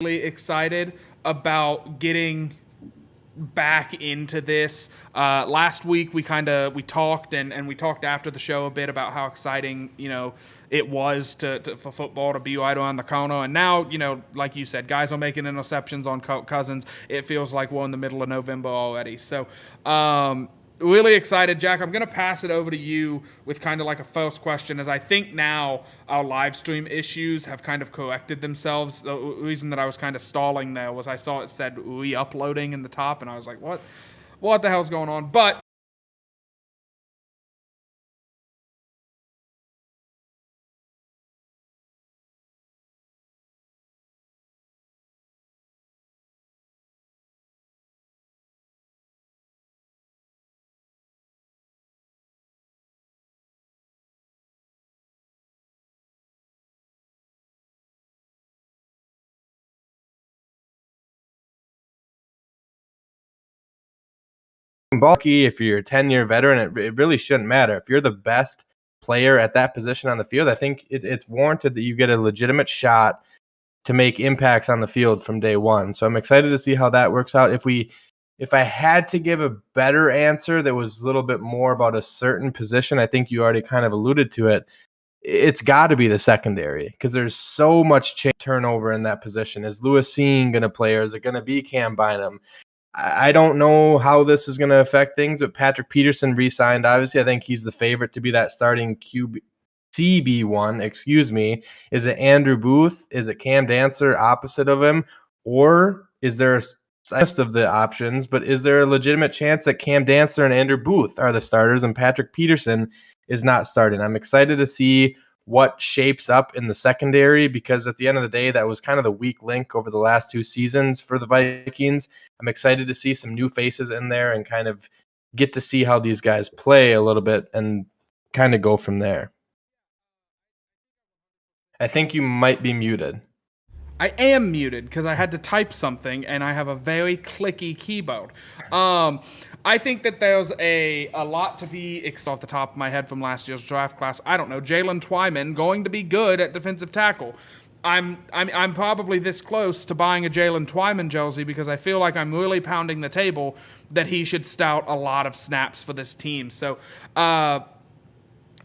really excited about getting back into this. Last week we talked and we talked after the show a bit about how exciting it was for football to be right around the corner. And now like you said, guys are making interceptions on Kirk Cousins. It feels like we're in the middle of November already. So really excited, Jack. I'm going to pass it over to you with kind of like a first question, as I think now our live stream issues have kind of corrected themselves. The reason that I was kind of stalling there was I saw it said re-uploading in the top, and I was like, what the hell's going on? But bulky, if you're a 10-year veteran, it really shouldn't matter. If you're the best player at that position on the field, I think it's warranted that you get a legitimate shot to make impacts on the field from day one. So I'm excited to see how that works out. If I had to give a better answer that was a little bit more about a certain position, I think you already kind of alluded to it. It's got to be the secondary because there's so much turnover in that position. Is Lewis Cine going to play, or is it going to be Cam Bynum? I don't know how this is going to affect things, but Patrick Peterson re-signed. Obviously, I think he's the favorite to be that starting CB1, excuse me. Is it Andrew Booth? Is it Cam Dancer opposite of him? Or is there a list of the options, but is there a legitimate chance that Cam Dancer and Andrew Booth are the starters and Patrick Peterson is not starting? I'm excited to see what shapes up in the secondary, because at the end of the day, that was kind of the weak link over the last two seasons for the Vikings. I'm excited to see some new faces in there and kind of get to see how these guys play a little bit and kind of go from there. I think you might be muted. I am muted because I had to type something and I have a very clicky keyboard. I think that there's a lot to be off the top of my head from last year's draft class. I don't know, Jalen Twyman going to be good at defensive tackle. I'm probably this close to buying a Jalen Twyman jersey because I feel like I'm really pounding the table that he should stout a lot of snaps for this team. So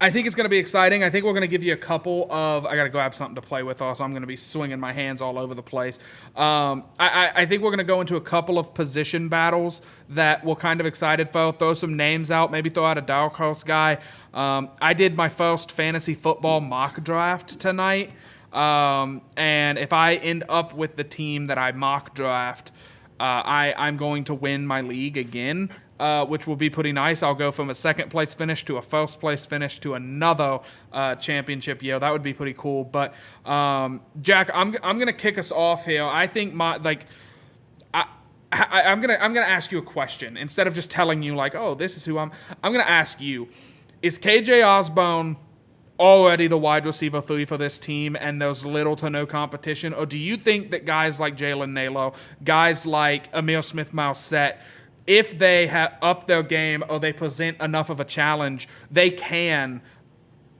I think it's going to be exciting. I think we're going to give you a couple of. I got to grab something to play with, or so I'm going to be swinging my hands all over the place. I think we're going to go into a couple of position battles that we're kind of excited for. Throw some names out, maybe throw out a dark horse guy. I did my first fantasy football mock draft tonight, and if I end up with the team that I mock draft, I'm going to win my league again. Which will be pretty nice. I'll go from a second place finish to a first place finish to another championship year. That would be pretty cool. But Jack, I'm gonna kick us off here. I think I'm gonna ask you a question instead of just telling you like, oh, this is who I'm gonna ask you: is KJ Osborne already the wide receiver 3 for this team and there's little to no competition, or do you think that guys like Jalen Nailor, guys like Amir Smith-Marset, if they have up their game or they present enough of a challenge, they can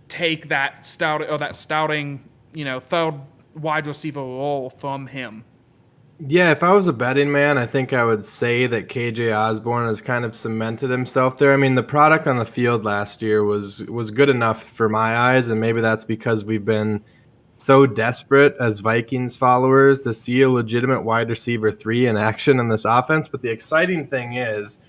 take that stouting, third wide receiver role from him? Yeah, if I was a betting man, I think I would say that KJ Osborne has kind of cemented himself there. I mean, the product on the field last year was good enough for my eyes, and maybe that's because we've been so desperate as Vikings followers to see a legitimate wide receiver 3 in action in this offense. But the exciting thing is,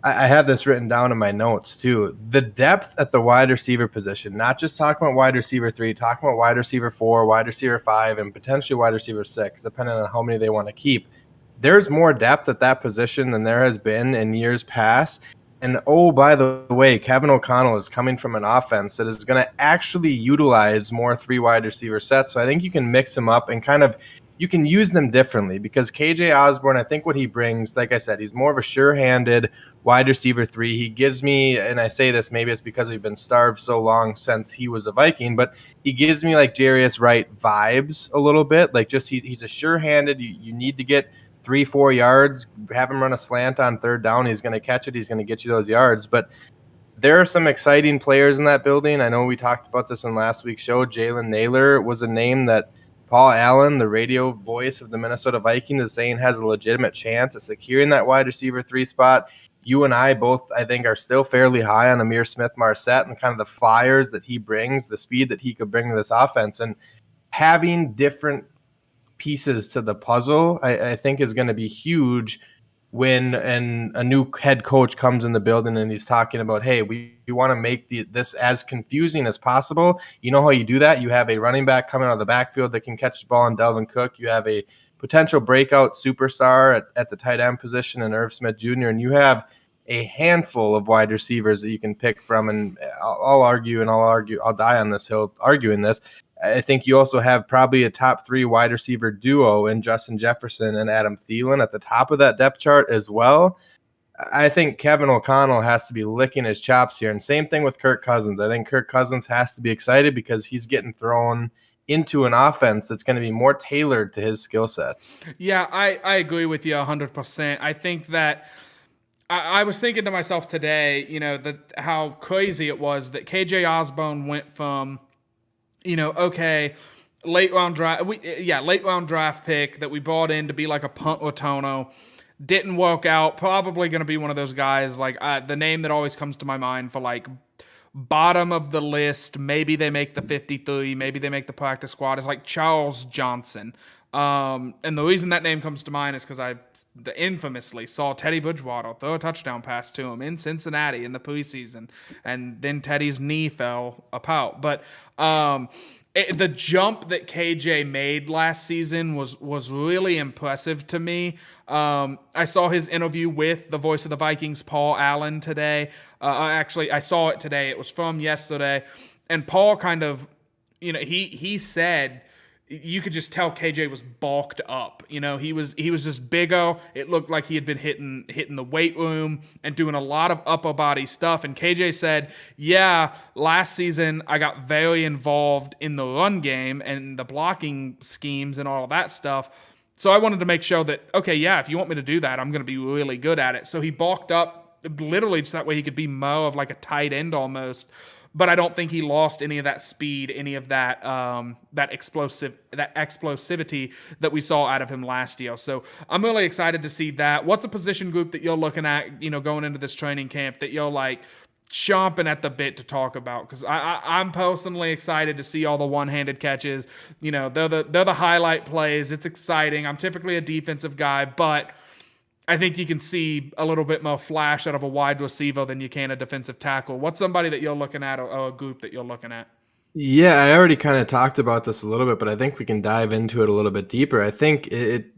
I have this written down in my notes too, the depth at the wide receiver position, not just talking about wide receiver 3, talking about wide receiver 4, wide receiver 5, and potentially wide receiver 6, depending on how many they want to keep. There's more depth at that position than there has been in years past. And oh, by the way, Kevin O'Connell is coming from an offense that is going to actually utilize more 3 wide receiver sets. So I think you can mix them up and kind of you can use them differently, because KJ Osborne, I think what he brings, like I said, he's more of a sure-handed wide receiver 3. He gives me, and I say this, maybe it's because we've been starved so long since he was a Viking, but he gives me like Jarius Wright vibes a little bit. Like just he's a sure-handed, you need to get 3-4 yards, have him run a slant on third down. He's going to catch it. He's going to get you those yards. But there are some exciting players in that building. I know we talked about this in last week's show. Jalen Nailor was a name that Paul Allen, the radio voice of the Minnesota Vikings, is saying has a legitimate chance at securing that wide receiver 3 spot. You and I both, I think, are still fairly high on Ihmir Smith-Marsette and kind of the flyers that he brings, the speed that he could bring to this offense. And having different pieces to the puzzle, I think, is going to be huge when a new head coach comes in the building and he's talking about, hey, we want to make this as confusing as possible. You know how you do that? You have a running back coming out of the backfield that can catch the ball in Dalvin Cook. You have a potential breakout superstar at the tight end position in Irv Smith Jr., and you have a handful of wide receivers that you can pick from. And I'll die on this hill arguing this. I think you also have probably a top 3 wide receiver duo in Justin Jefferson and Adam Thielen at the top of that depth chart as well. I think Kevin O'Connell has to be licking his chops here. And same thing with Kirk Cousins. I think Kirk Cousins has to be excited because he's getting thrown into an offense that's going to be more tailored to his skill sets. Yeah, I agree with you 100%. I think that I was thinking to myself today, that how crazy it was that KJ Osborne went from, late round draft pick that we brought in to be like a punt Latono. Didn't work out. Probably going to be one of those guys, like the name that always comes to my mind for like bottom of the list. Maybe they make the 53. Maybe they make the practice squad. Is like Charles Johnson. And the reason that name comes to mind is because I infamously saw Teddy Bridgewater throw a touchdown pass to him in Cincinnati in the preseason, and then Teddy's knee fell apart. But the jump that KJ made last season was really impressive to me. I saw his interview with the voice of the Vikings, Paul Allen, today. Actually, I saw it today. It was from yesterday, and Paul kind of, he said, you could just tell KJ was bulked up. He was just bigger. It looked like he had been hitting the weight room and doing a lot of upper body stuff. And KJ said, yeah, last season I got very involved in the run game and the blocking schemes and all of that stuff. So I wanted to make sure that, okay, yeah, if you want me to do that, I'm going to be really good at it. So he bulked up literally just that way he could be more of like a tight end almost. But I don't think he lost any of that speed, any of that explosivity that we saw out of him last year. So I'm really excited to see that. What's a position group that you're looking at, going into this training camp that you're like chomping at the bit to talk about? Because I'm personally excited to see all the one-handed catches. They're the highlight plays. It's exciting. I'm typically a defensive guy, but I think you can see a little bit more flash out of a wide receiver than you can a defensive tackle. What's somebody that you're looking at or a group that you're looking at? Yeah, I already kind of talked about this a little bit, but I think we can dive into it a little bit deeper. I think it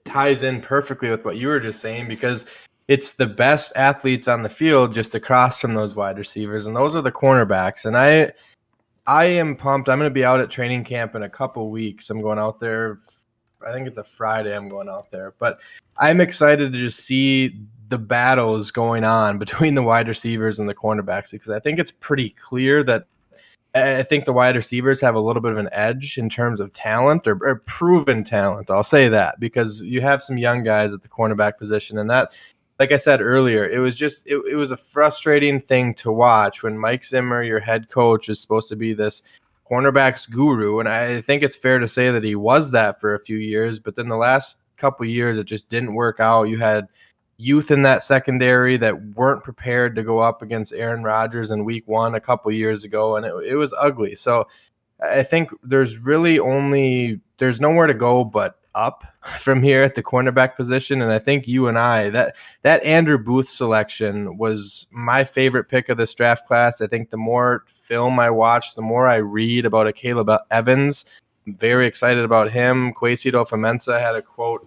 ties in perfectly with what you were just saying because it's the best athletes on the field just across from those wide receivers, and those are the cornerbacks. And I am pumped. I'm going to be out at training camp in a couple weeks. I'm going out there. I think it's a Friday I'm going out there. But I'm excited to just see the battles going on between the wide receivers and the cornerbacks because I think it's pretty clear that I think the wide receivers have a little bit of an edge in terms of talent or proven talent. I'll say that because you have some young guys at the cornerback position. And that, like I said earlier, it was just it was a frustrating thing to watch when Mike Zimmer, your head coach, is supposed to be this cornerbacks guru, and I think it's fair to say that he was that for a few years, but then the last couple of years it just didn't work out. You had youth in that secondary that weren't prepared to go up against Aaron Rodgers in week 1 a couple of years ago, and it was ugly. So I think there's nowhere to go but up from here at the cornerback position. And I think you and I, that Andrew Booth selection was my favorite pick of this draft class. I think the more film I watch, the more I read about Caleb Evans. I'm very excited about him. Kwesi Adofo-Mensah had a quote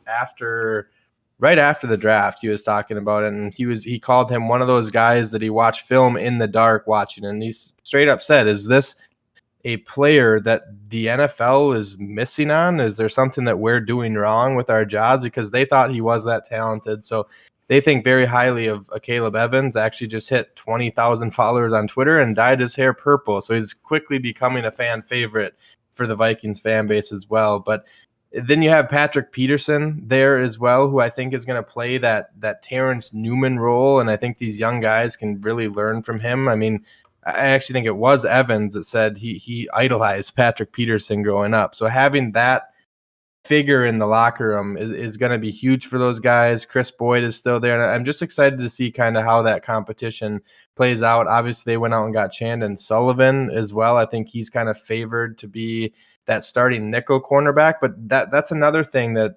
right after the draft. He was talking about it, and he called him one of those guys that he watched film in the dark watching. And he straight up said, is this a player that the NFL is missing on? Is there something that we're doing wrong with our jobs? Because they thought he was that talented. So they think very highly of Caleb Evans. Actually just hit 20,000 followers on Twitter and dyed his hair purple. So he's quickly becoming a fan favorite for the Vikings fan base as well. But then you have Patrick Peterson there as well, who I think is going to play that Terrence Newman role. And I think these young guys can really learn from him. I mean, I actually think it was Evans that said he idolized Patrick Peterson growing up. So having that figure in the locker room is going to be huge for those guys. Chris Boyd is still there, and I'm just excited to see kind of how that competition plays out. Obviously, they went out and got Chandon Sullivan as well. I think he's kind of favored to be that starting nickel cornerback, but that's another thing that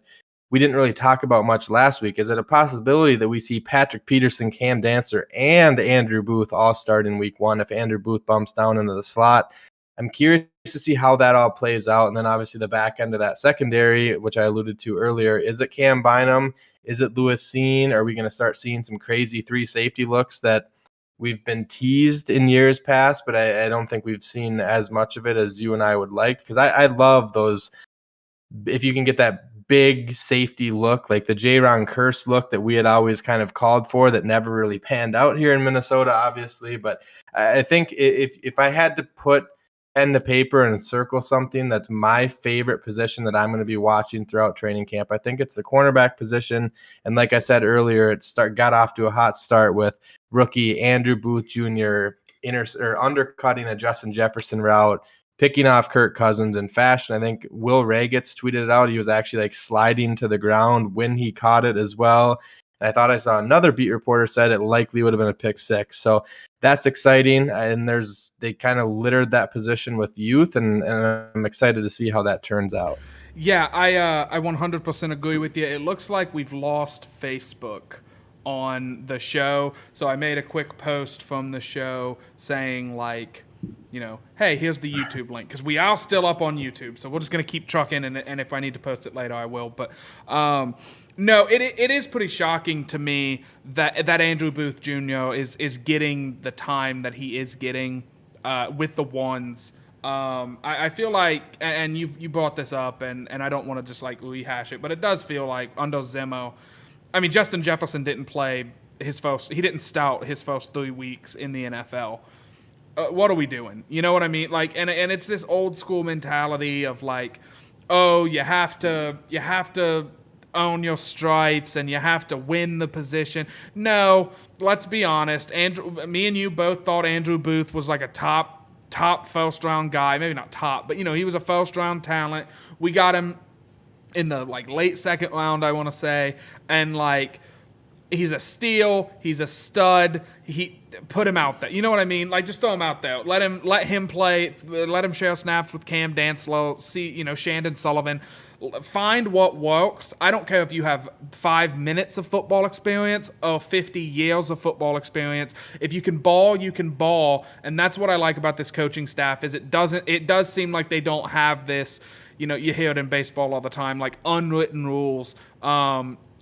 we didn't really talk about much last week. Is it a possibility that we see Patrick Peterson, Cam Dancer, and Andrew Booth all start in week one if Andrew Booth bumps down into the slot? I'm curious to see how that all plays out. And then obviously the back end of that secondary, which I alluded to earlier, is it Cam Bynum? Is it Lewis Cine? Are we going to start seeing some crazy 3 safety looks that we've been teased in years past, but I don't think we've seen as much of it as you and I would like? Because I love those, if you can get that big safety look, like the Jaron Kearse look that we had always kind of called for that never really panned out here in Minnesota, obviously. But I think if I had to put pen to paper and circle something that's my favorite position that I'm going to be watching throughout training camp, I think it's the cornerback position. And like I said earlier, got off to a hot start with rookie Andrew Booth Jr. Undercutting a Justin Jefferson route, picking off Kirk Cousins in fashion. I think Will Ragetz tweeted it out. He was actually like sliding to the ground when he caught it as well. And I thought I saw another beat reporter said it likely would have been a pick six. So that's exciting. And they kind of littered that position with youth, and I'm excited to see how that turns out. Yeah, I 100% agree with you. It looks like we've lost Facebook on the show. So I made a quick post from the show saying like, hey, here's the YouTube link, because we are still up on YouTube. So we're just going to keep trucking, and if I need to post it later, I will. But no, it is pretty shocking to me that Andrew Booth Jr. is getting the time that he is getting with the ones. I feel like, and you brought this up, and I don't want to just like rehash it, but it does feel like under Zemo, I mean, Justin Jefferson didn't start his first 3 weeks in the NFL. What are we doing? You know what I mean? Like, and it's this old school mentality of like, oh, you have to own your stripes and you have to win the position. No, let's be honest. Me and you both thought Andrew Booth was like a top first round guy. Maybe not top, but he was a first round talent. We got him in the like late second round, I want to say, and like, he's a steal. He's a stud. He put him out there. You know what I mean? Like, just throw him out there. Let him play. Let him share snaps with Cam Dantzler. See, Chandon Sullivan. Find what works. I don't care if you have 5 minutes of football experience or 50 years of football experience. If you can ball, you can ball. And that's what I like about this coaching staff is it does seem like they don't have this, you hear it in baseball all the time, like unwritten rules.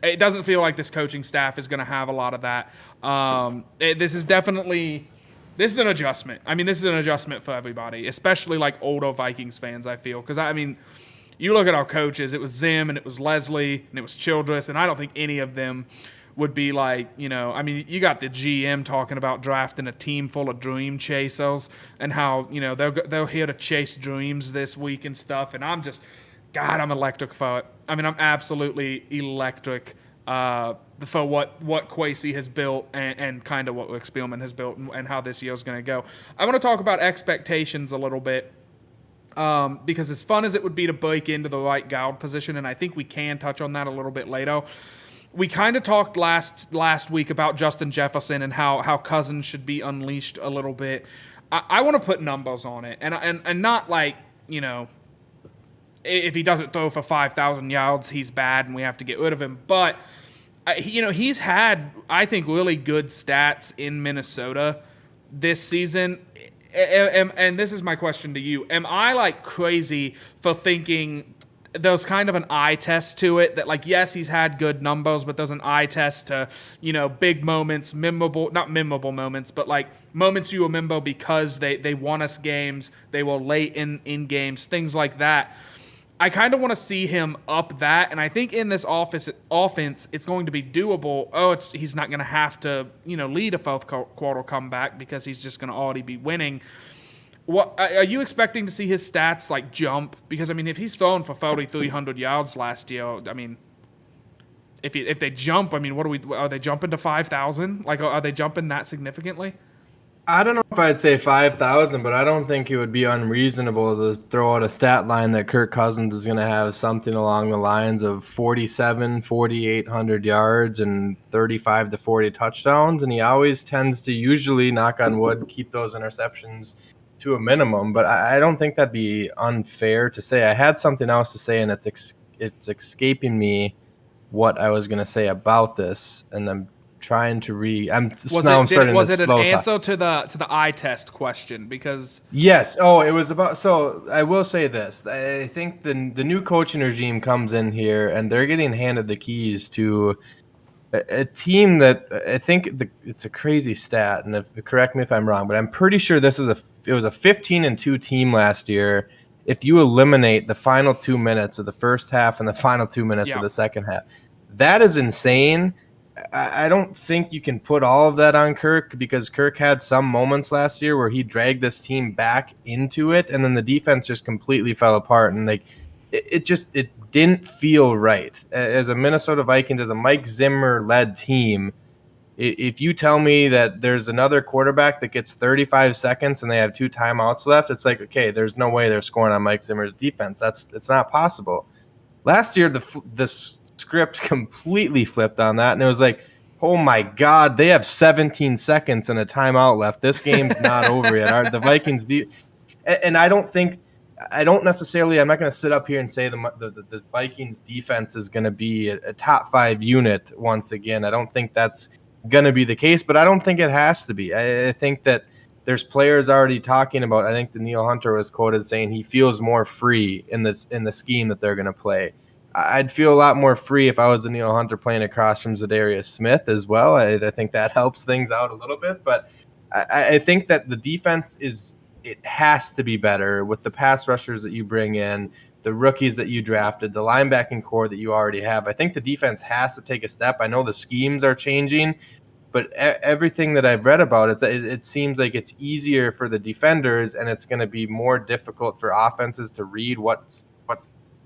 It doesn't feel like this coaching staff is going to have a lot of that. This is an adjustment. I mean, this is an adjustment for everybody, especially like older Vikings fans, I feel. Because, I mean, you look at our coaches, it was Zim and it was Leslie and it was Childress, and I don't think any of them would be like, I mean, you got the GM talking about drafting a team full of dream chasers and how, they're here to chase dreams this week and stuff. And I'm electric for it. I mean, I'm absolutely electric for what Kwesi has built and kind of what Rick Spielman has built and how this year is going to go. I want to talk about expectations a little bit because as fun as it would be to break into the right guard position, and I think we can touch on that a little bit later, we kind of talked last week about Justin Jefferson and how Cousins should be unleashed a little bit. I want to put numbers on it and not like, if he doesn't throw for 5,000 yards, he's bad and we have to get rid of him. But, he's had, I think, really good stats in Minnesota this season. And this is my question to you. Am I, like, crazy for thinking there's kind of an eye test to it that, like, yes, he's had good numbers, but there's an eye test to, big moments, not memorable moments, but, like, moments you remember because they won us games, they were late in games, things like that. I kind of want to see him up that, and I think in this offense, it's going to be doable. He's not going to have to, lead a fourth quarter comeback because he's just going to already be winning. What are you expecting to see his stats like jump? Because I mean, if he's thrown for 4,300 yards last year, I mean, if they jump, I mean, are they jumping to 5,000? Like, are they jumping that significantly? I don't know if I'd say 5,000, but I don't think it would be unreasonable to throw out a stat line that Kirk Cousins is going to have something along the lines of 47, 4,800 yards and 35 to 40 touchdowns. And he always tends to usually, knock on wood, keep those interceptions to a minimum. But I don't think that'd be unfair to say. I had something else to say, and it's escaping me what I was going to say about this. And I'm trying to I'm starting Was to it an slow talk. answer to the eye test question? Because Yes. Oh, it was about. So I will say this. I think the new coaching regime comes in here, and they're getting handed the keys to a team that I think it's a crazy stat. And correct me if I'm wrong, but I'm pretty sure it was a 15-2 team last year. If you eliminate the final 2 minutes of the first half and the final 2 minutes of the second half, that is insane. I don't think you can put all of that on Kirk, because Kirk had some moments last year where he dragged this team back into it, and then the defense just completely fell apart, and it didn't feel right. As a Minnesota Vikings, as a Mike Zimmer led team, if you tell me that there's another quarterback that gets 35 seconds and they have 2 timeouts left, it's like, okay, there's no way they're scoring on Mike Zimmer's defense. It's not possible. Last year, the script completely flipped on that, and it was like, oh my God, they have 17 seconds and a timeout left. This game's not over yet. The Vikings, and I don't necessarily. I'm not going to sit up here and say the Vikings defense is going to be a top 5 unit once again. I don't think that's going to be the case, but I don't think it has to be. I think that there's players already talking about. I think Danielle Hunter was quoted saying he feels more free in the scheme that they're going to play. I'd feel a lot more free if I was Danielle Hunter playing across from Zadarius Smith as well. I think that helps things out a little bit, but I think that the defense it has to be better with the pass rushers that you bring in, the rookies that you drafted, the linebacking core that you already have. I think the defense has to take a step. I know the schemes are changing, but everything that I've read about it seems like it's easier for the defenders, and it's going to be more difficult for offenses to read what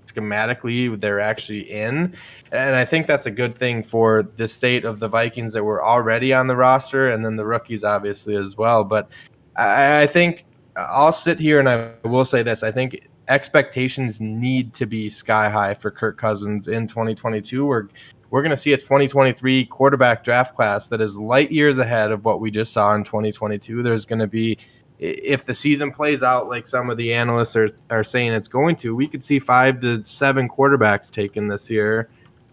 schematically they're actually in. And I think that's a good thing for the state of the Vikings that were already on the roster, and then the rookies obviously as well. But I think I'll sit here and I will say this. I think expectations need to be sky high for Kirk Cousins in 2022. We're going to see a 2023 quarterback draft class that is light years ahead of what we just saw in 2022. There's going to be, if the season plays out like some of the analysts are saying it's going to, we could see 5 to 7 quarterbacks taken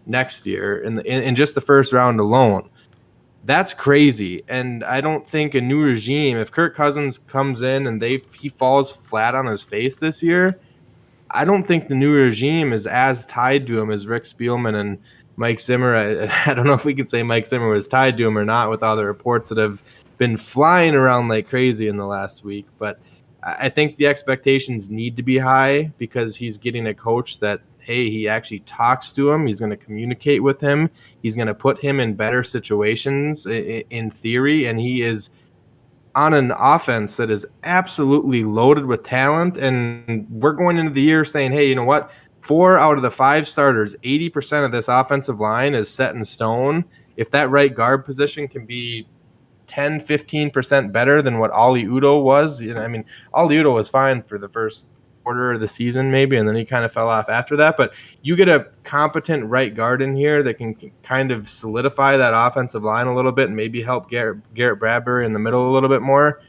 next year in just the first round alone. That's crazy. And I don't think a new regime, if Kirk Cousins comes in and he falls flat on his face this year, I don't think the new regime is as tied to him as Rick Spielman and Mike Zimmer. I don't know if we could say Mike Zimmer was tied to him or not with all the reports that have been flying around like crazy in the last week. But I think the expectations need to be high, because he's getting a coach that, hey, he actually talks to him. He's going to communicate with him. He's going to put him in better situations in theory. And he is on an offense that is absolutely loaded with talent. And we're going into the year saying, hey, you know what? 4 out of the 5 starters, 80% of this offensive line is set in stone. If that right guard position can be 10, 15% better than what Oli Udoh was. I mean, Oli Udoh was fine for the first quarter of the season maybe, and then he kind of fell off after that. But you get a competent right guard in here that can kind of solidify that offensive line a little bit and maybe help Garrett Bradbury in the middle a little bit more.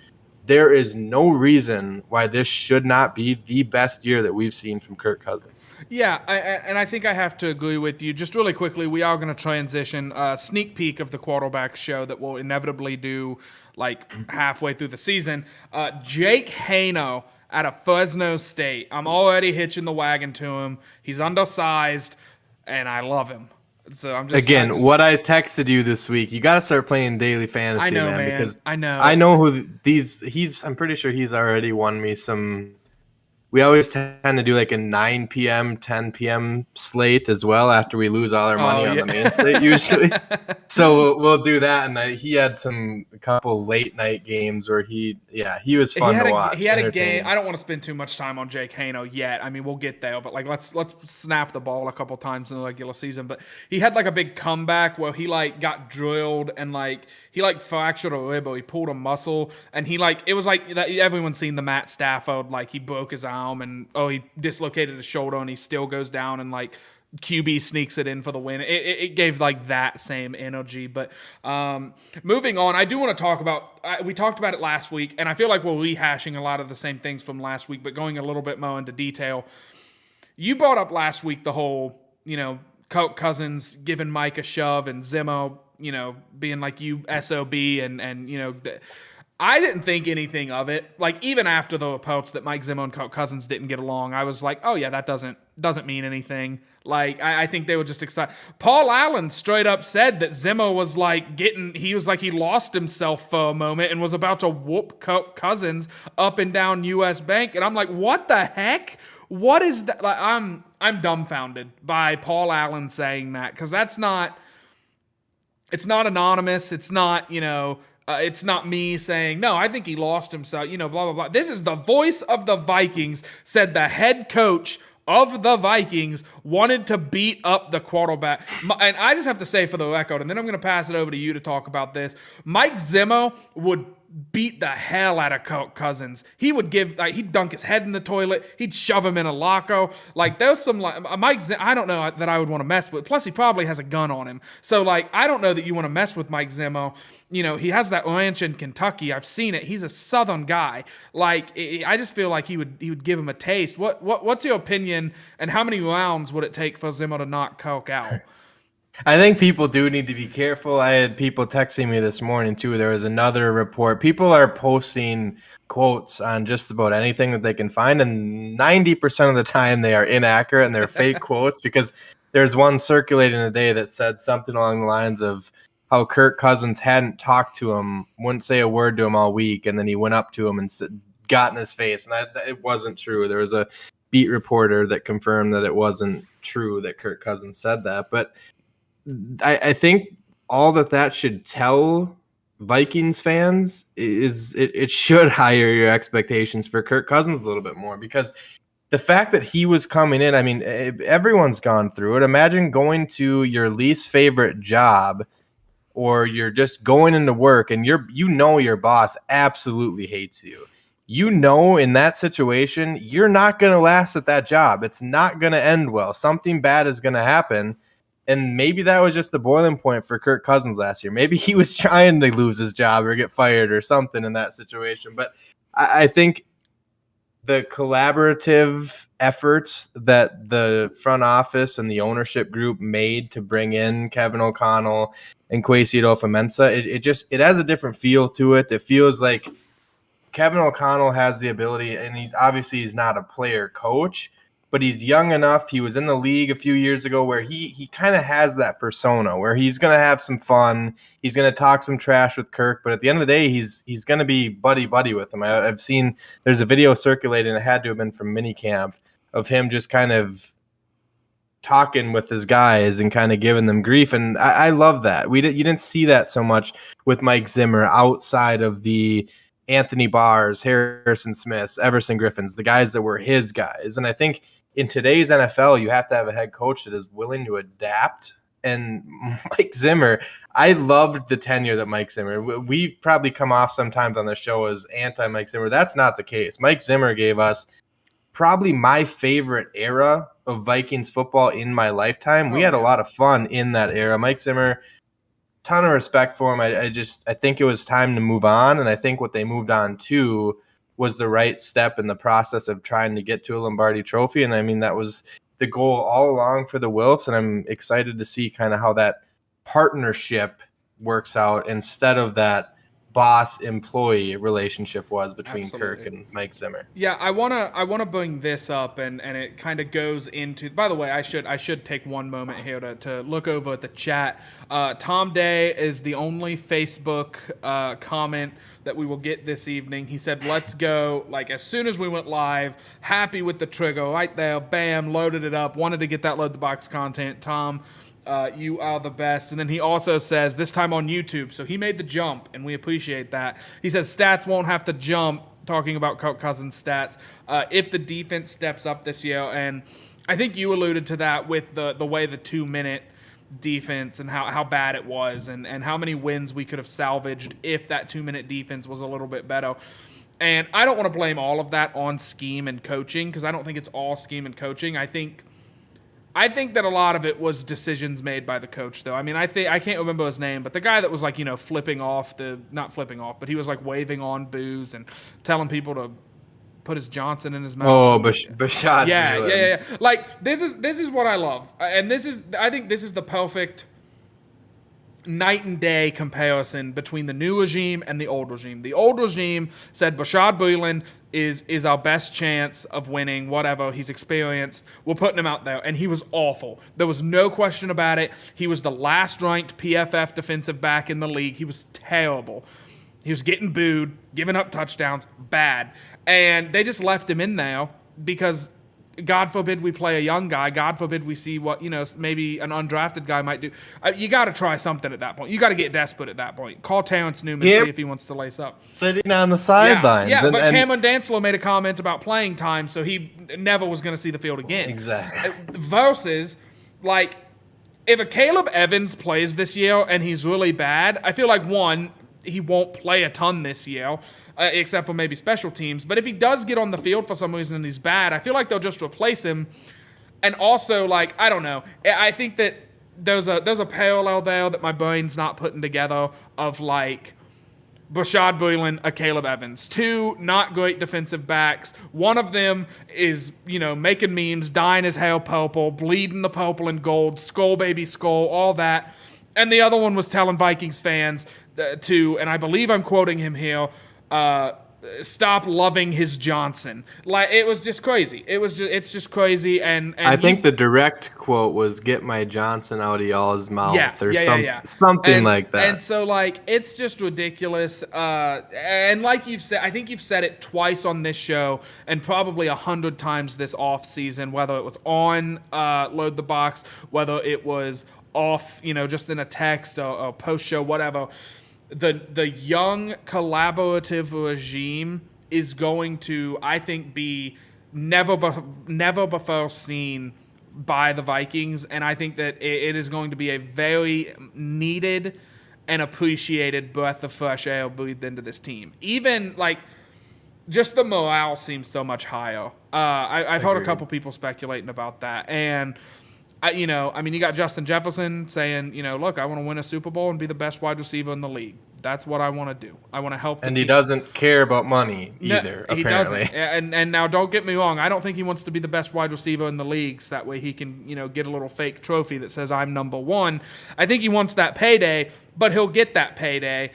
There is no reason why this should not be the best year that we've seen from Kirk Cousins. Yeah, and I think I have to agree with you. Just really quickly, we are going to transition a sneak peek of the quarterback show that we'll inevitably do like halfway through the season. Jake Haino out of Fresno State. I'm already hitching the wagon to him. He's undersized, and I love him. So what I texted you this week, you got to start playing daily fantasy, I know, man. because I know. I know who I'm pretty sure he's already won me some. We always tend to do like a 9 p.m., 10 p.m. slate as well after we lose all our money on the main slate usually. So we'll do that. And he had some couple late night games where he was fun to watch. He had a game. I don't want to spend too much time on Jake Hano yet. I mean, we'll get there, but like let's snap the ball a couple times in the regular season. But he had like a big comeback where he like got drilled and like he like fractured a rib or he pulled a muscle and he like it was like that everyone's seen the Matt Stafford like he broke his arm and he dislocated his shoulder and he still goes down and like QB sneaks it in for the win. It gave like that same energy. But moving on, I do want to talk about, we talked about it last week, and I feel like we're rehashing a lot of the same things from last week, but going a little bit more into detail. You brought up last week the whole, Kirk Cousins giving Mike a shove and Zimmer, being like you SOB and I didn't think anything of it. Like, even after the reports that Mike Zimmer and Kirk Cousins didn't get along, I was like, oh yeah, that doesn't mean anything. Like, I think they were just excited. Paul Allen straight up said that Zimmer was like he lost himself for a moment and was about to whoop Kirk Cousins up and down US Bank. And I'm like, what the heck? What is that? Like, I'm dumbfounded by Paul Allen saying that, because it's not anonymous. It's not, it's not me saying, no, I think he lost himself, blah, blah, blah. This is the voice of the Vikings, said the head coach of the Vikings wanted to beat up the quarterback. And I just have to say for the record, and then I'm going to pass it over to you to talk about this, Mike Zimmer would beat the hell out of Kirk Cousins. He would he'd dunk his head in the toilet. He'd shove him in a locker. Like, there's some, I don't know that I would want to mess with. Plus, he probably has a gun on him. So, I don't know that you want to mess with Mike Zimmer. He has that ranch in Kentucky. I've seen it. He's a Southern guy. I just feel like he would give him a taste. What's your opinion, and how many rounds would it take for Zimmer to knock Kirk out? I think people do need to be careful. I had people texting me this morning too. There was another report. People are posting quotes on just about anything that they can find, and 90% of the time they are inaccurate and they're fake quotes, because there's one circulating today that said something along the lines of how Kirk Cousins hadn't talked to him, wouldn't say a word to him all week, and then he went up to him and got in his face. And it wasn't true. There was a beat reporter that confirmed that it wasn't true that Kirk Cousins said that. But I think all that should tell Vikings fans is it should higher your expectations for Kirk Cousins a little bit more, because the fact that he was coming in, I mean, everyone's gone through it. Imagine going to your least favorite job, or you're just going into work and your boss absolutely hates you. In that situation, you're not going to last at that job. It's not going to end well. Something bad is going to happen. And maybe that was just the boiling point for Kirk Cousins last year. Maybe he was trying to lose his job or get fired or something in that situation. But I think the collaborative efforts that the front office and the ownership group made to bring in Kevin O'Connell and Kwesi Adolfo-Mensah, it has a different feel to it. It feels like Kevin O'Connell has the ability, and he's not a player coach, but he's young enough. He was in the league a few years ago where he kind of has that persona where he's going to have some fun. He's going to talk some trash with Kirk, but at the end of the day, he's going to be buddy with him. I've seen there's a video circulating, it had to have been from minicamp, of him just kind of talking with his guys and kind of giving them grief. And I love that. You didn't see that so much with Mike Zimmer outside of the Anthony Barrs, Harrison Smiths, Everson Griffins, the guys that were his guys. And I think in today's NFL, you have to have a head coach that is willing to adapt. And Mike Zimmer, I loved the tenure that Mike Zimmer. We probably come off sometimes on the show as anti-Mike Zimmer. That's not the case. Mike Zimmer gave us probably my favorite era of Vikings football in my lifetime. We had a lot of fun in that era. Mike Zimmer, ton of respect for him. I think it was time to move on, and I think what they moved on to was the right step in the process of trying to get to a Lombardi Trophy. And I mean, that was the goal all along for the Wilfs, and I'm excited to see kind of how that partnership works out instead of that boss-employee relationship was between Kirk and Mike Zimmer. Yeah, I wanna bring this up, and it kind of goes into. By the way, I should take one moment here to look over at the chat. Tom Day is the only Facebook comment that we will get this evening. He said, "Let's go!" Like, as soon as we went live, happy with the trigger right there, bam, loaded it up. Wanted to get that load the box content, Tom. You are the best. And then he also says, this time on YouTube, so he made the jump, and we appreciate that. He says, stats won't have to jump, talking about Kirk Cousins' stats, if the defense steps up this year. And I think you alluded to that with the way the 2-minute defense and how bad it was, and how many wins we could have salvaged if that 2-minute defense was a little bit better. And I don't want to blame all of that on scheme and coaching, because I don't think it's all scheme and coaching. I think that a lot of it was decisions made by the coach, though. I mean, I can't remember his name, but the guy that was like, not flipping off, but he was like waving on booze and telling people to put his Johnson in his mouth. Oh, Bashaud. Yeah. Like, this is what I love, and I think this is the perfect night and day comparison between the new regime and the old regime. The old regime said Bashaud Breeland is our best chance of winning, whatever. He's experienced. We're putting him out there. And he was awful. There was no question about it. He was the last ranked PFF defensive back in the league. He was terrible. He was getting booed, giving up touchdowns, bad. And they just left him in there because God forbid we play a young guy. God forbid we see what, maybe an undrafted guy might do. You got to try something at that point. You got to get desperate at that point. Call Terrence Newman, see if he wants to lace up. Sitting on the sidelines. Yeah, but Cameron Dantzler made a comment about playing time, so he never was going to see the field again. Exactly. Versus, like, if a Caleb Evans plays this year and he's really bad, I feel like, one, he won't play a ton this year, except for maybe special teams. But if he does get on the field for some reason and he's bad, I feel like they'll just replace him. And also, like, I don't know. I think that there's a parallel there that my brain's not putting together of, like, Bashaud Breeland, a Caleb Evans. Two not great defensive backs. One of them is, making memes, dyeing his hair purple, bleeding the purple and gold, skull baby skull, all that. And the other one was telling Vikings fans and I believe I'm quoting him here, stop loving his Johnson. Like, it was just crazy. It's just crazy. And I think the direct quote was, "Get my Johnson out of y'all's mouth," something like that. And so, like, it's just ridiculous. And like you've said, I think you've said it twice on this show, and probably 100 times this off season, whether it was on Load the Box, whether it was off, just in a text or post show, whatever. The young collaborative regime is going to, I think, be never before seen by the Vikings, and I think that it is going to be a very needed and appreciated breath of fresh air breathed into this team. Even, like, just the morale seems so much higher. I've heard a couple people speculating about that, and you got Justin Jefferson saying, look, I want to win a Super Bowl and be the best wide receiver in the league. That's what I want to do. I want to help the team. He doesn't care about money either, he apparently. Doesn't. And now, don't get me wrong. I don't think he wants to be the best wide receiver in the league, so that way he can, get a little fake trophy that says I'm number one. I think he wants that payday, but he'll get that payday.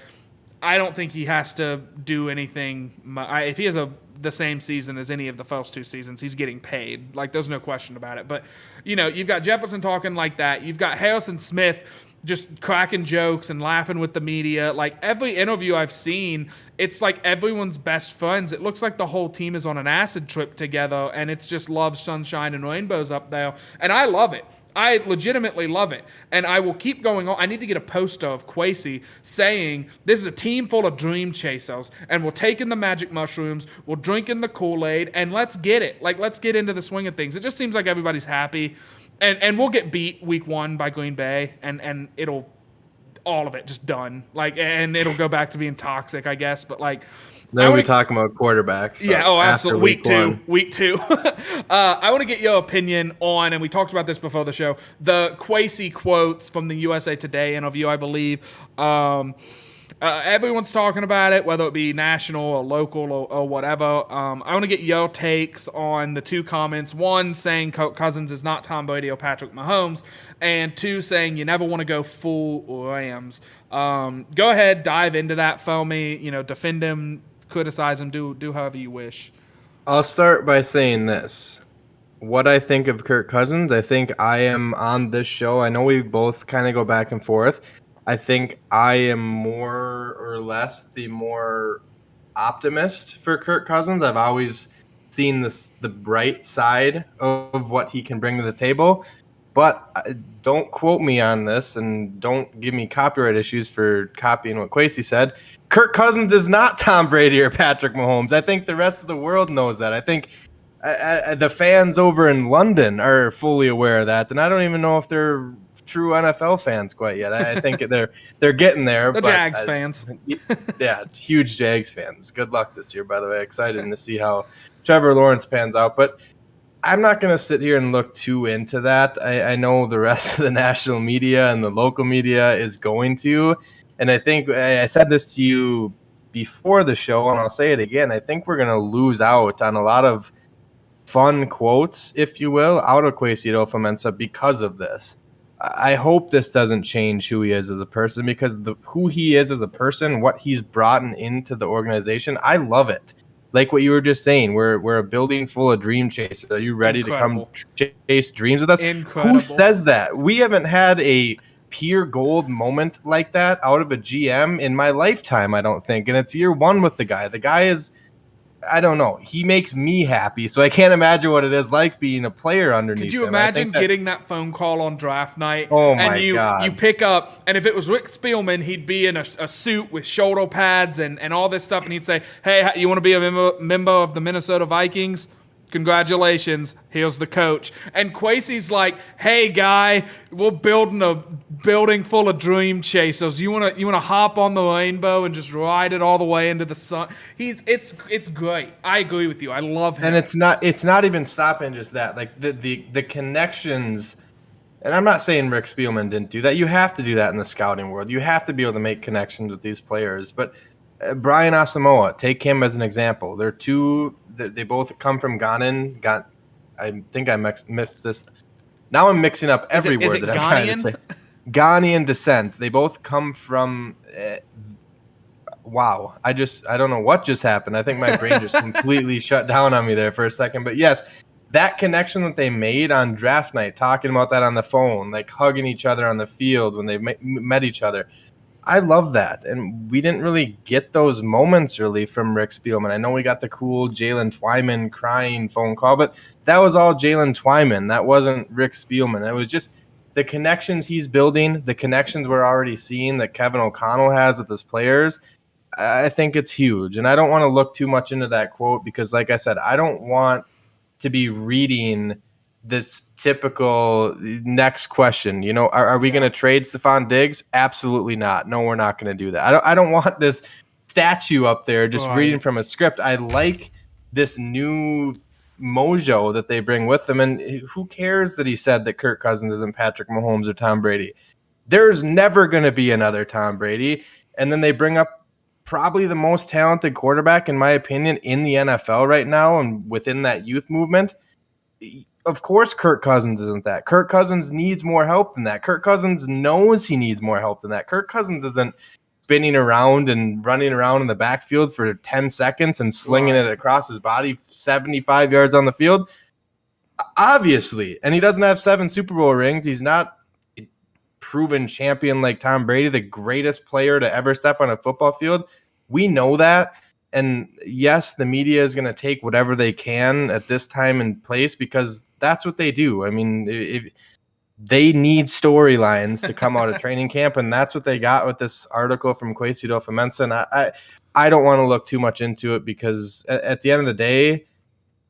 I don't think he has to do anything. If he has the same season as any of the first two seasons, he's getting paid. Like, there's no question about it. But, you've got Jefferson talking like that. You've got Harrison Smith just cracking jokes and laughing with the media. Like, every interview I've seen, it's like everyone's best friends. It looks like the whole team is on an acid trip together, and it's just love, sunshine, and rainbows up there. And I love it. I legitimately love it. And I will keep going on. I need to get a poster of Kwesi saying, this is a team full of dream chasers, and we're taking the magic mushrooms, we're drinking the Kool-Aid, and let's get it. Like, let's get into the swing of things. It just seems like everybody's happy. And we'll get beat week 1 by Green Bay, and it'll, all of it just done. Like, and it'll go back to being toxic, I guess. But, like, then we'll be talking about quarterbacks. Yeah, absolutely. Week two. I want to get your opinion on, and we talked about this before the show, the Kwesi quotes from the USA Today interview, I believe. Everyone's talking about it, whether it be national or local or whatever. I want to get your takes on the two comments. One, saying Kirk Cousins is not Tom Brady or Patrick Mahomes. And two, saying you never want to go full Rams. Go ahead, dive into that for me. Defend him, criticize him, do however you wish. I'll start by saying this. What I think of Kirk Cousins, I think I am on this show. I know we both kind of go back and forth. I think I am more or less the more optimist for Kirk Cousins. I've always seen the bright side of what he can bring to the table. But don't quote me on this, and don't give me copyright issues for copying what Kwesi said. Kirk Cousins is not Tom Brady or Patrick Mahomes. I think the rest of the world knows that. I think the fans over in London are fully aware of that, and I don't even know if they're true NFL fans quite yet. I think they're getting there. The Jags fans. Yeah, huge Jags fans. Good luck this year, by the way. Excited to see how Trevor Lawrence pans out. But I'm not going to sit here and look too into that. I know the rest of the national media and the local media is going to. And I think I said this to you before the show, and I'll say it again. I think we're going to lose out on a lot of fun quotes, if you will, out of Kwesi Adofo-Mensah because of this. I hope this doesn't change who he is as a person, because who he is as a person, what he's brought into the organization, I love it. Like what you were just saying, we're a building full of dream chasers. Are you ready Incredible. to come chase dreams with us? Incredible. Who says that? We haven't had a pure gold moment like that out of a GM in my lifetime, I don't think. And it's year one with the guy. The guy is, I don't know. He makes me happy, so I can't imagine what it is like being a player underneath him. Could you imagine getting that phone call on draft night? Oh my and God. you pick up, and if it was Rick Spielman, he'd be in a suit with shoulder pads and all this stuff, and he'd say, "Hey, you want to be a member of the Minnesota Vikings? Congratulations, here's the coach." And Kwesi's like, "Hey, guy, we're building a building full of dream chasers. You wanna hop on the rainbow and just ride it all the way into the sun?" It's great. I agree with you. I love him. And it's not even stopping just that. Like the connections. And I'm not saying Rick Spielman didn't do that. You have to do that in the scouting world. You have to be able to make connections with these players. But Brian Asamoah, take him as an example. They both come from Ghanaian. I think I missed this. Now I'm mixing up every word that I'm trying to say. Ghanaian descent. They both come from. Wow, I don't know what just happened. I think my brain just completely shut down on me there for a second. But yes, that connection that they made on draft night, talking about that on the phone, like hugging each other on the field when they met each other. I love that. And we didn't really get those moments really from Rick Spielman. I know we got the cool Jalen Twyman crying phone call, but that was all Jalen Twyman. That wasn't Rick Spielman. It was just the connections he's building, the connections we're already seeing that Kevin O'Connell has with his players. I think it's huge. And I don't want to look too much into that quote because, like I said, I don't want to be reading this typical next question. You know, are we going to trade Stephon Diggs? Absolutely not. No, we're not going to do that. I don't want this statue up there just reading from a script. I like this new mojo that they bring with them. And who cares that he said that Kirk Cousins isn't Patrick Mahomes or Tom Brady? There's never going to be another Tom Brady. And then they bring up probably the most talented quarterback, in my opinion, in the NFL right now and within that youth movement. Of course, Kirk Cousins isn't that. Kirk Cousins needs more help than that. Kirk Cousins knows he needs more help than that. Kirk Cousins isn't spinning around and running around in the backfield for 10 seconds and slinging it across his body 75 yards on the field. Obviously. And he doesn't have 7 Super Bowl rings. He's not a proven champion like Tom Brady, the greatest player to ever step on a football field. We know that. And yes, the media is going to take whatever they can at this time and place because that's what they do. I mean, they need storylines to come out of training camp, and that's what they got with this article from Kwesi Adofo-Mensah. And I don't want to look too much into it because at the end of the day,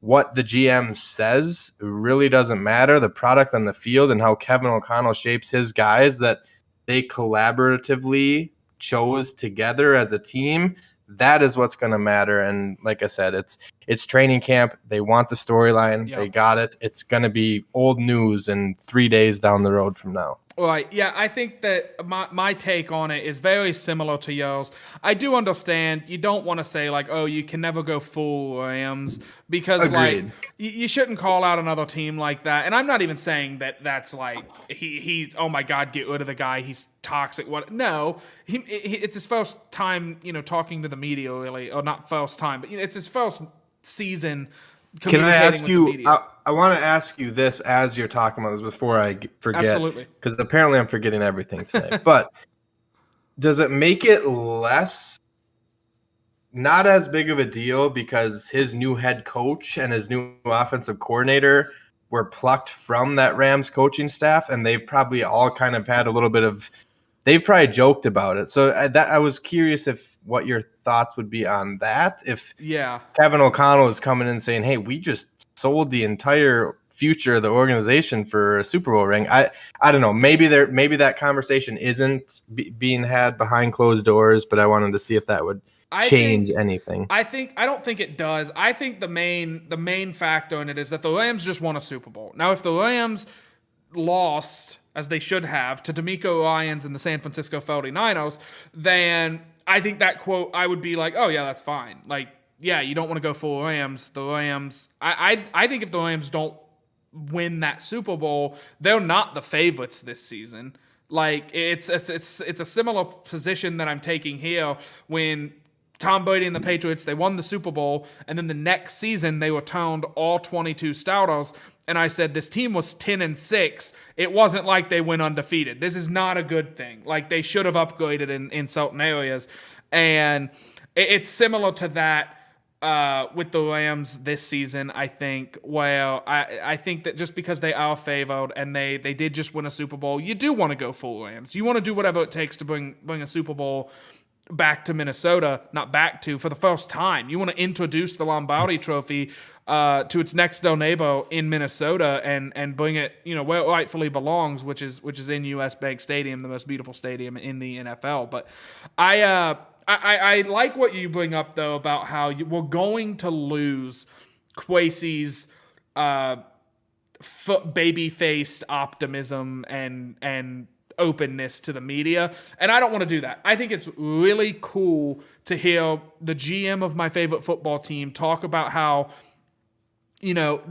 what the GM says really doesn't matter. The product on the field and how Kevin O'Connell shapes his guys that they collaboratively chose together as a team, that is what's going to matter. And like I said, it's training camp. They want the storyline. Yep. They got it. It's going to be old news in 3 days down the road from now. Right. Yeah, I think that my take on it is very similar to yours. I do understand you don't want to say like, oh, you can never go full Rams because Agreed. like you shouldn't call out another team like that. And I'm not even saying that that's like he's oh my God, get rid of the guy. He's toxic. What? No, it's his first time, talking to the media really, or not first time, but it's his first season. Can I ask you? I want to ask you this as you're talking about this before I forget. Absolutely. Because apparently I'm forgetting everything today. But does it make it not as big of a deal because his new head coach and his new offensive coordinator were plucked from that Rams coaching staff, and they've probably all kind of had a little bit of. They've probably joked about it. So I was curious if what your thoughts would be on that. If Yeah. Kevin O'Connell is coming in saying, "Hey, we just sold the entire future of the organization for a Super Bowl ring." I don't know. Maybe that conversation isn't being had behind closed doors, but I wanted to see if that would change anything. I don't think it does. I think the main factor in it is that the Rams just won a Super Bowl. Now, if the Rams lost, as they should have, to DeMeco Ryans and the San Francisco 49ers, then I think that quote, I would be like, oh yeah, that's fine. Like, yeah, you don't want to go full Rams. The Rams, I think if the Rams don't win that Super Bowl, they're not the favorites this season. Like, it's a similar position that I'm taking here when Tom Brady and the Patriots, they won the Super Bowl, and then the next season they returned all 22 starters. And I said, this team was 10-6. It wasn't like they went undefeated. This is not a good thing. Like, they should have upgraded in certain areas. And it's similar to that with the Rams this season, I think. Well, I think that just because they are favored and they did just win a Super Bowl, you do want to go full Rams. You want to do whatever it takes to bring a Super Bowl back to Minnesota, not back to, for the first time. You want to introduce the Lombardi Trophy to its next door neighbor in Minnesota and bring it, where it rightfully belongs, which is in US Bank Stadium, the most beautiful stadium in the NFL. But I like what you bring up though about how we're going to lose Kwesi's baby-faced optimism and openness to the media, and I don't want to do that. I think it's really cool to hear the GM of my favorite football team talk about how,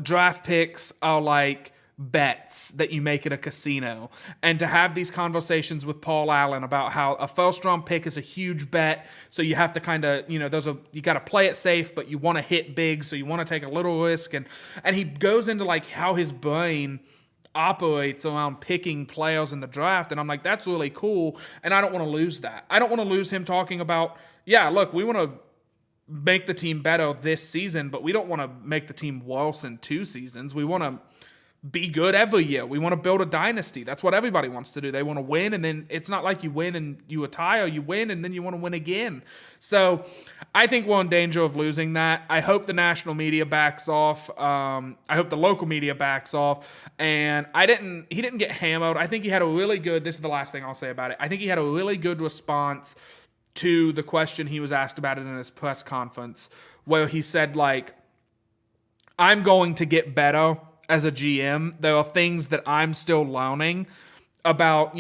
draft picks are like bets that you make at a casino, and to have these conversations with Paul Allen about how a first round pick is a huge bet, so you have to kind of, you got to play it safe, but you want to hit big, so you want to take a little risk, and he goes into like how his brain operates around picking players in the draft, and I'm like, that's really cool, and I don't want to lose that. I don't want to lose him talking about, yeah, look, we want to make the team better this season, but we don't want to make the team worse in 2 seasons. We want to be good every year. We want to build a dynasty. That's what everybody wants to do. They want to win, and then it's not like you win and you retire. You win, and then you want to win again. So I think we're in danger of losing that. I hope the national media backs off. I hope the local media backs off. And he didn't get hammered. I think he had a really good, this is the last thing I'll say about it, I think he had a really good response to the question he was asked about it in his press conference, where he said, like, I'm going to get better as a GM. There are things that I'm still learning about,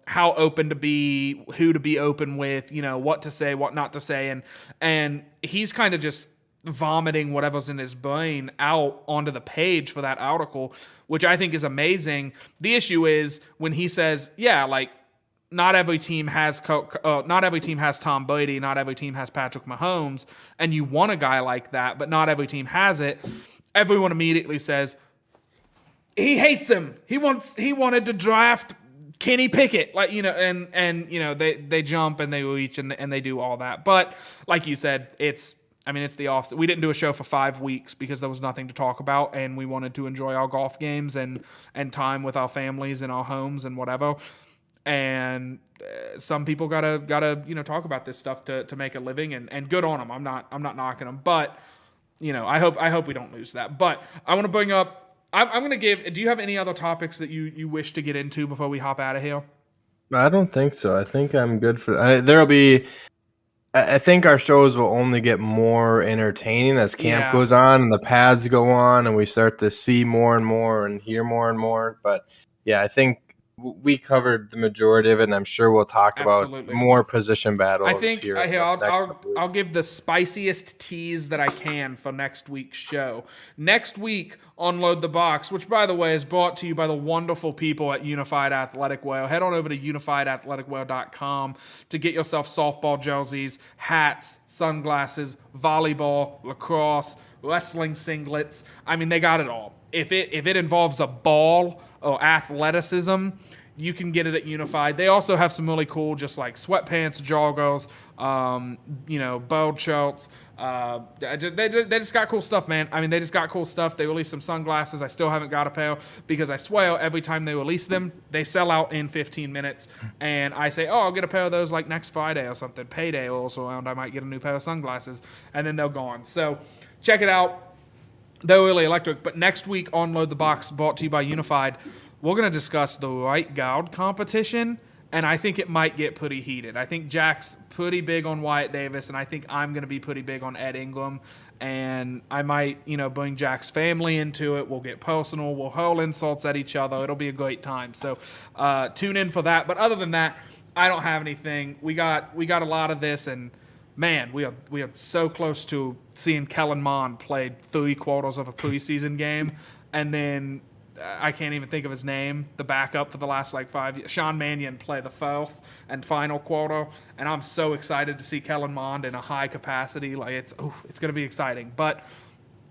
how open to be, who to be open with, what to say, what not to say. And he's kind of just vomiting whatever's in his brain out onto the page for that article, which I think is amazing. The issue is when he says, yeah, like, not every team has Tom Brady, not every team has Patrick Mahomes, and you want a guy like that, but not every team has it. Everyone immediately says, he hates him. He wanted to draft Kenny Pickett, like, they jump and they reach and they do all that. But like you said, it's the off. We didn't do a show for 5 weeks because there was nothing to talk about, and we wanted to enjoy our golf games and time with our families and our homes and whatever. And some people gotta talk about this stuff to make a living, and good on them. I'm not knocking them, but I hope we don't lose that. But I want to bring up. I'm going to give. Do you have any other topics that you wish to get into before we hop out of here? I don't think so. I think I'm good for. There'll be. I think our shows will only get more entertaining as camp goes on and the pads go on and we start to see more and more and hear more and more. But yeah, I think we covered the majority of it, and I'm sure we'll talk about more position battles. I think here. I'll give the spiciest tease that I can for next week's show. Next week on Load the Box, which by the way is brought to you by the wonderful people at Unified Athletic Wear. Head on over to unifiedathleticwear.com to get yourself softball jerseys, hats, sunglasses, volleyball, lacrosse, wrestling singlets. I mean, they got it all. If it involves a ball or athleticism, you can get it at Unified. They also have some really cool, just like sweatpants, joggers, bold shirts. They just got cool stuff, man. I mean, they just got cool stuff. They released some sunglasses. I still haven't got a pair because I swear every time they release them, they sell out in 15 minutes. And I say, oh, I'll get a pair of those like next Friday or something. Payday rolls around. I might get a new pair of sunglasses. And then they're gone. So check it out. They're really electric. But next week on Load the Box, brought to you by Unified, we're going to discuss the right guard competition. And I think it might get pretty heated. I think Jack's pretty big on Wyatt Davis, and I think I'm going to be pretty big on Ed Ingram. And I might, bring Jack's family into it. We'll get personal. We'll hurl insults at each other. It'll be a great time. So tune in for that. But other than that, I don't have anything. We got a lot of this, and man, we are so close to seeing Kellen Mond play 3 quarters of a preseason game, and then I can't even think of his name, the backup for the last 5 years. Sean Mannion play the 4th and final quarter, and I'm so excited to see Kellen Mond in a high capacity. It's going to be exciting. But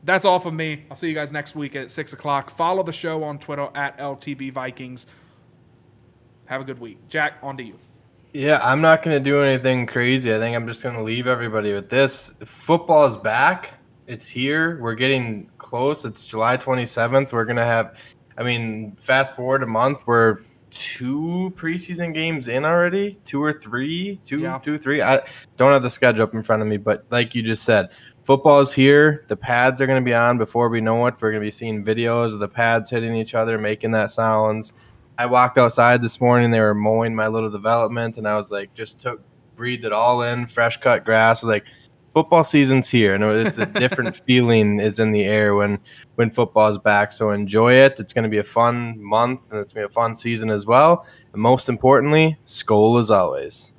that's all from me. I'll see you guys next week at 6 o'clock. Follow the show on Twitter at LTB Vikings. Have a good week. Jack, on to you. Yeah, I'm not going to do anything crazy. I think I'm just going to leave everybody with this. Football is back. It's here. We're getting close. It's July 27th. We're going to have, fast forward a month. We're 2 preseason games in already. 2 or 3. 2, 3. I don't have the schedule up in front of me, but like you just said, football is here. The pads are going to be on before we know it. We're going to be seeing videos of the pads hitting each other, making that sounds. I walked outside this morning. They were mowing my little development, and I was like, breathed it all in, fresh cut grass. I was like, football season's here, and it's a different feeling is in the air when football is back. So enjoy it. It's going to be a fun month, and it's going to be a fun season as well. And most importantly, Skol as always.